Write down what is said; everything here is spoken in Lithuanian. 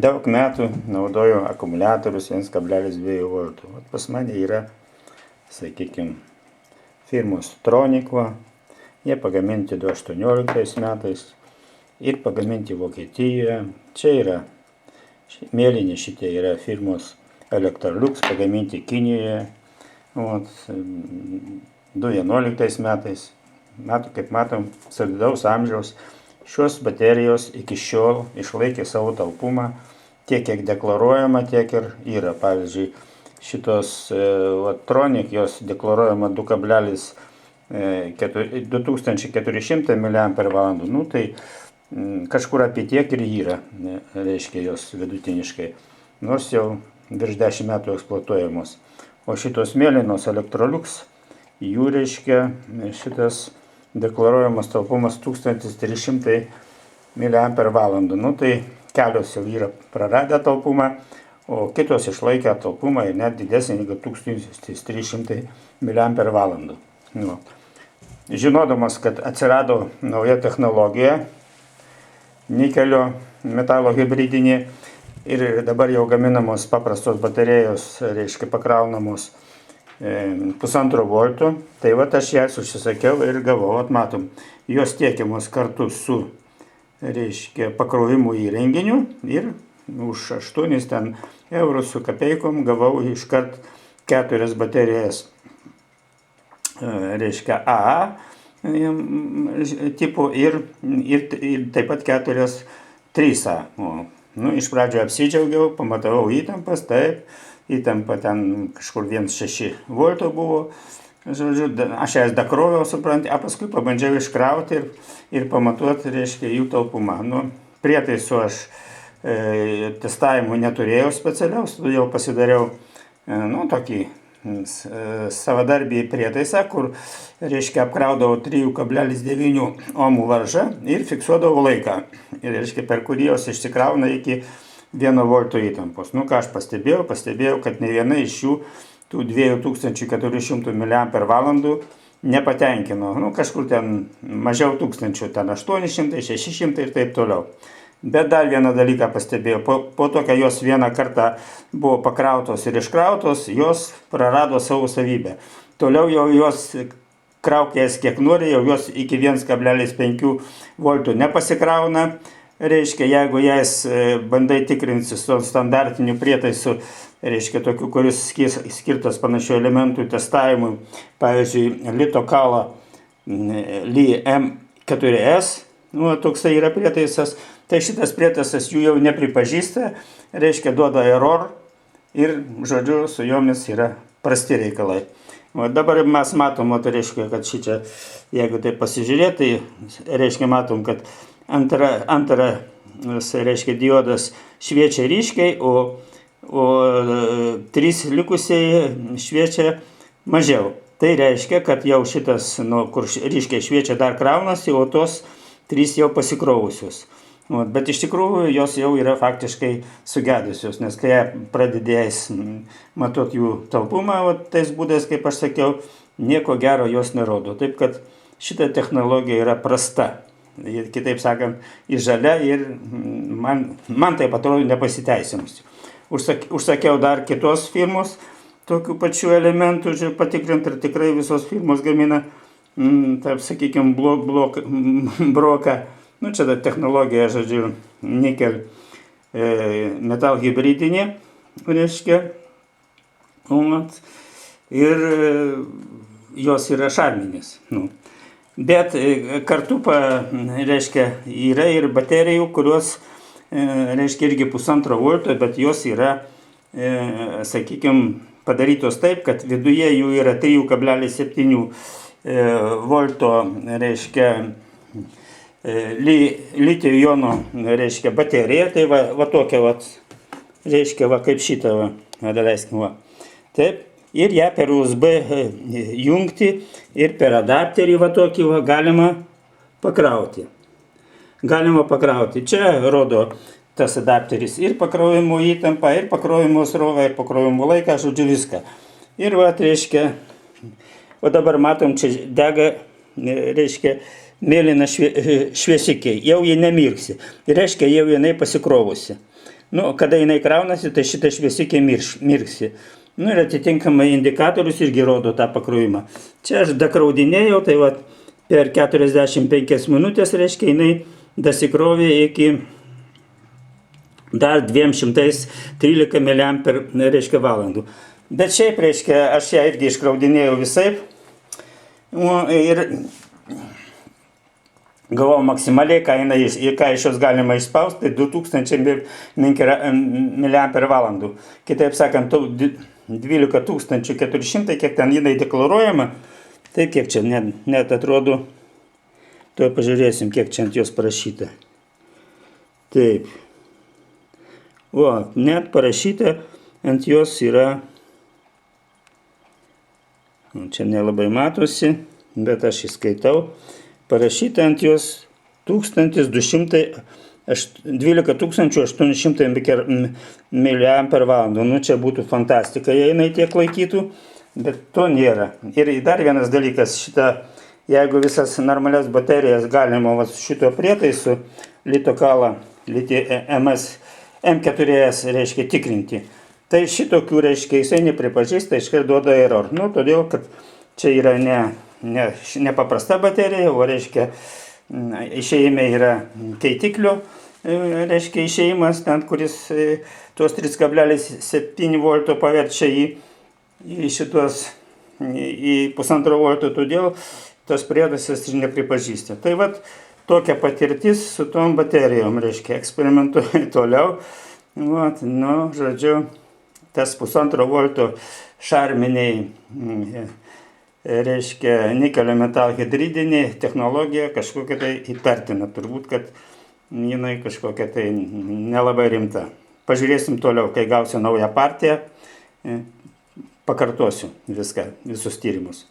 daug metų naudoju akumuliatorius 1,2 voltų. Pas mane yra, sakykime, firmos Tronic. Jie pagaminti 2018 metais ir pagaminti Vokietijoje. Čia yra mėlyni, šitie yra firmos Electrolux, pagaminti Kinijoje. 2011 metais. Kaip matom, solidaus amžiaus. Šios baterijos iki šiol išlaikė savo talpumą, tiek kiek deklaruojama, tiek ir yra. Pavyzdžiui, šitos Tronic, jos deklaruojama 2400 mAh. Nu, tai kažkur apie tiek ir yra, reiškia, jos vidutiniškai. Nors jau virš 10 metų eksploatuojamos. O šitos mėlynos Electrolux, jų, reiškia, šitas deklaruojamas talpumas 1300 mAh. Nu, tai kelios jau yra praradę talpumą, o kitos išlaikę talpumą ir net didesnį negu 1300 mAh. Nu. Žinodamas, kad atsirado nauja technologija, nikelio metalo hibridinė, ir dabar jau gaminamos paprastos baterijos, reiškia, pakraunamos 1,5 voltų. Tai aš jas užsisakiau ir gavau, matom, jos tiekiamos kartu su, reiškia, pakrovimo įrenginiu ir už 8 eurus su kapeikom gavau iškart 4 baterijas, reiškia, AA tipo ir taip pat 4 3A. Nu, iš pradžio apsidžiaugiau, pamatavau įtampas, taip, įtampa ten kažkur 1,6 volto buvo, žodžiu, aš jas dakroviau, supranti, paskui pabandžiau iškrauti ir pamatuoti, reiškia, jų talpumą. Nu, prietaisų aš testavimų neturėjau specialiaus, todėl pasidariau, nu, tokį savadarbį prietaisą, kur, reiškia, apkraudavau 3,9 ohmų varžą ir fiksuodavau laiką. Ir, reiškia, per kurį jos išsikrauna iki 1 volto įtampos. Nu, ką aš pastebėjau, kad ne viena iš jų tų 2400 mAh nepatenkino. Nu, kažkur ten mažiau tūkstančių, ten 800, 600 ir taip toliau. Bet dar vieną dalyką pastebėjau. Po to, kai jos vieną kartą buvo pakrautos ir iškrautos, jos prarado savo savybę. Toliau jau jos kraukės kiek nori, jau jos iki 1,5 voltų nepasikrauna. Reiškia, jeigu jas bandai tikrinti su standartiniu prietaisu, reiškia, tokiu, kuris skirtas panašių elementų testavimui, pavyzdžiui, Litokala Li-M4S, nu, toksai yra prietaisas, tai šitas prietaisas jų jau nepripažįsta, reiškia, duoda error ir, žodžiu, su jomis yra prasti reikalai. O dabar mes matom, tai reiškia, kad šičia, jeigu tai pasižiūrėti, tai reiškia, matom, kad antras, reiškia, diodas šviečia ryškiai, o 3 likusiai šviečia mažiau. Tai reiškia, kad jau šitas, nu, kur ryškiai šviečia, dar kraunasi, o tos 3 jau pasikrovusios. Bet iš tikrųjų jos jau yra faktiškai sugedusios, nes kai pradedėjęs matuoti jų talpumą, tais būdais, kaip aš sakiau, nieko gero jos nerodo. Taip kad šita technologija yra prasta. Ir, kitaip sakant, žalia ir man taip atrodo nepasiteisimus. Užsakiau dar kitos firmos tokių pačių elementų, patikrinti, ir tikrai visos firmos gamina, taip sakykime, broką. Nu, čia ta technologija, žodžiu, nikel metal hibridinė, reiškia, ir jos yra šarminės. Nu. Bet kartu, reiškia, yra ir baterijų, kurios, reiškia, irgi 1,5 volto, bet jos yra, sakykime, padarytos taip, kad viduje jų yra 3,7 volto, reiškia, litio jono, reiškia, baterija, tai va tokia, reiškia, kaip šitą, daleiskim, taip, ir ją per USB jungti ir per adapterį, tokį, galima pakrauti. Čia rodo tas adapteris ir pakrovimo įtampą, ir pakrovimo srovą, ir pakrovimo laiką, žodžiu, viską. Ir, reiškia, dabar matom, čia dega, reiškia, mėlyna šviesikiai, jau jie nemirksi. Reiškia, jau jinai pasikrovusi. Nu, kada jinai kraunasi, tai šitą šviesikė mirksi. Nu, ir atitinkamai indikatorius irgi rodo tą pakrovimą. Čia aš dakraudinėjau, tai va, per 45 minutės, reiškia, jinai dasikrovė iki dar 213 mAh, reiškia, valandų. Bet šiaip, reiškia, aš ją irgi iškraudinėjau visaip. Ir galvojau maksimaliai, ką iš jos galima išspausti, tai 2000 mAh. Kitaip sakant, 12 400, kiek ten jinai deklaruojama, tai kiek čia, net atrodo, tuoj pažiūrėsim, kiek čia ant jos parašyta. Taip. O, net parašyta ant jos yra, čia nelabai matosi, bet aš įskaitau, parašyta ant jos 12 800 mAh. Nu, čia būtų fantastika, jei jinai tiek laikytų, bet to nėra. Ir dar vienas dalykas, jeigu visas normalias baterijas galima šito prietaisu litokala M4S, reiškia, tikrinti, tai šitokių, reiškia, jisai nepripažįsta, iškart duoda error. Nu, todėl, kad čia yra ne paprasta baterija, o, reiškia, išėjime yra keitiklio, reiškia, išėjimas, ten, kuris tuos 3,7 volto paverčia į šitos, į 1,5 volto, todėl tas prietaisas nepripažįsta. Tai vat, tokia patirtis su tom baterijom, reiškia, eksperimentuoju toliau. Vat, nu, žodžiu, tas 1,5 volto šarminiai, reiškia, nikelio metalhidridinė technologija kažkokia tai įtartina. Turbūt, kad jinai kažkokia tai nelabai rimta. Pažiūrėsim toliau, kai gausiu naują partiją, pakartosiu viską, visus tyrimus.